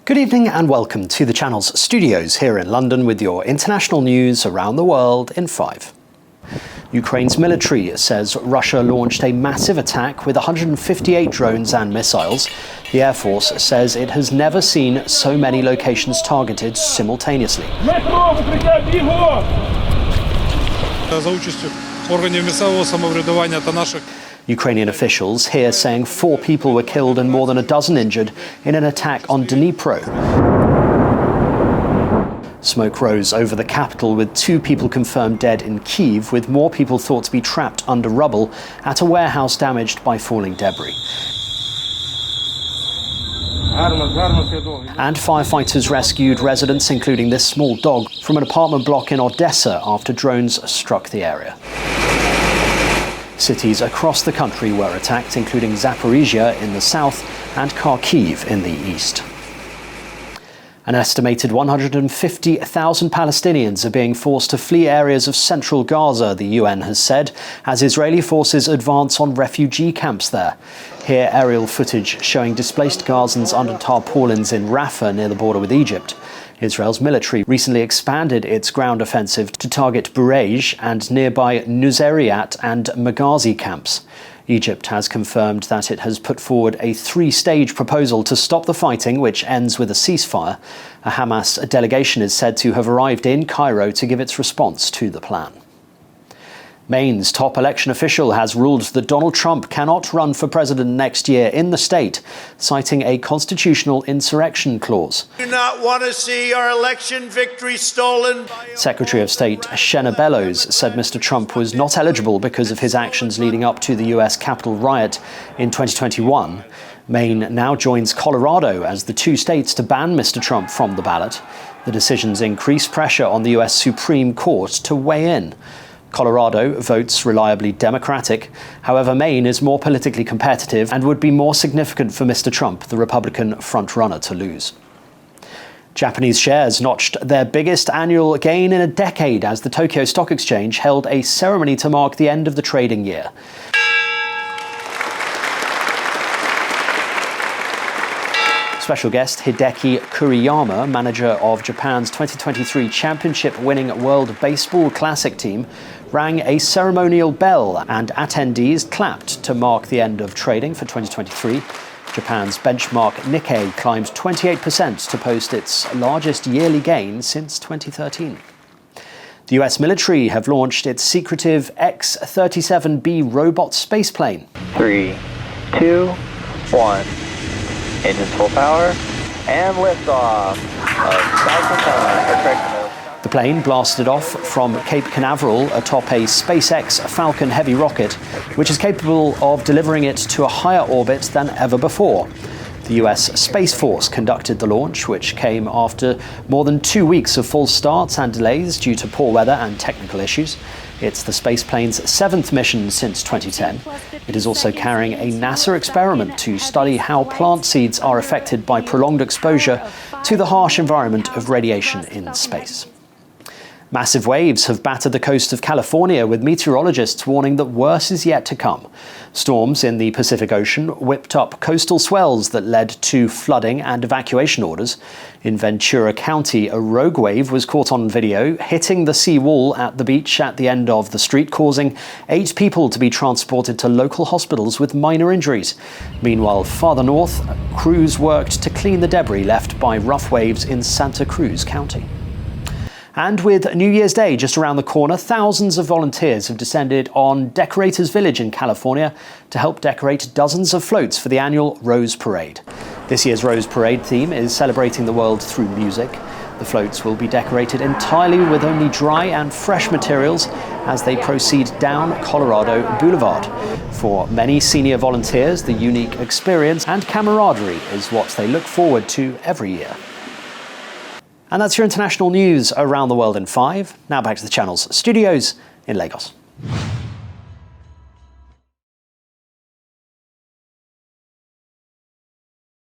Good evening and welcome to the channel's studios here in London with your international news around the world in 5. Ukraine's military says Russia launched a massive attack with 158 drones and missiles. The Air Force says it has never seen so many locations targeted simultaneously. Ukrainian officials here saying 4 people were killed and more than a dozen injured in an attack on Dnipro. Smoke rose over the capital with 2 people confirmed dead in Kyiv, with more people thought to be trapped under rubble at a warehouse damaged by falling debris. And firefighters rescued residents, including this small dog, from an apartment block in Odessa after drones struck the area. Cities across the country were attacked, including Zaporizhia in the south and Kharkiv in the east. An estimated 150,000 Palestinians are being forced to flee areas of central Gaza, the UN has said, as Israeli forces advance on refugee camps there. Here, aerial footage showing displaced Gazans under tarpaulins in Rafah near the border with Egypt. Israel's military recently expanded its ground offensive to target Burej and nearby Nuseirat and Maghazi camps. Egypt has confirmed that it has put forward a 3-stage proposal to stop the fighting, which ends with a ceasefire. A Hamas delegation is said to have arrived in Cairo to give its response to the plan. Maine's top election official has ruled that Donald Trump cannot run for president next year in the state, citing a constitutional insurrection clause. We do not want to see our election victory stolen. Secretary of State Shenna Bellows said Mr. Trump was not eligible because of his actions leading up to the US Capitol riot in 2021. Maine now joins Colorado as the 2 states to ban Mr. Trump from the ballot. The decisions increase pressure on the US Supreme Court to weigh in. Colorado votes reliably Democratic. However, Maine is more politically competitive and would be more significant for Mr. Trump, the Republican frontrunner, to lose. Japanese shares notched their biggest annual gain in a decade as the Tokyo Stock Exchange held a ceremony to mark the end of the trading year. Special guest Hideki Kuriyama, manager of Japan's 2023 championship-winning World Baseball Classic team, rang a ceremonial bell and attendees clapped to mark the end of trading for 2023. Japan's benchmark Nikkei climbed 28% to post its largest yearly gain since 2013. The US military have launched its secretive X-37B robot spaceplane. 3, 2, 1. Engines full power, and liftoff of Falcon. The plane blasted off from Cape Canaveral atop a SpaceX Falcon Heavy rocket, which is capable of delivering it to a higher orbit than ever before. The US Space Force conducted the launch, which came after more than 2 weeks of false starts and delays due to poor weather and technical issues. It's the spaceplane's 7th mission since 2010. It is also carrying a NASA experiment to study how plant seeds are affected by prolonged exposure to the harsh environment of radiation in space. Massive waves have battered the coast of California, with meteorologists warning that worse is yet to come. Storms in the Pacific Ocean whipped up coastal swells that led to flooding and evacuation orders. In Ventura County, a rogue wave was caught on video, hitting the sea wall at the beach at the end of the street, causing 8 people to be transported to local hospitals with minor injuries. Meanwhile, farther north, crews worked to clean the debris left by rough waves in Santa Cruz County. And with New Year's Day just around the corner, thousands of volunteers have descended on Decorators Village in California to help decorate dozens of floats for the annual Rose Parade. This year's Rose Parade theme is celebrating the world through music. The floats will be decorated entirely with only dry and fresh materials as they proceed down Colorado Boulevard. For many senior volunteers, the unique experience and camaraderie is what they look forward to every year. And that's your international news around the world in 5. Now back to the channel's studios in Lagos.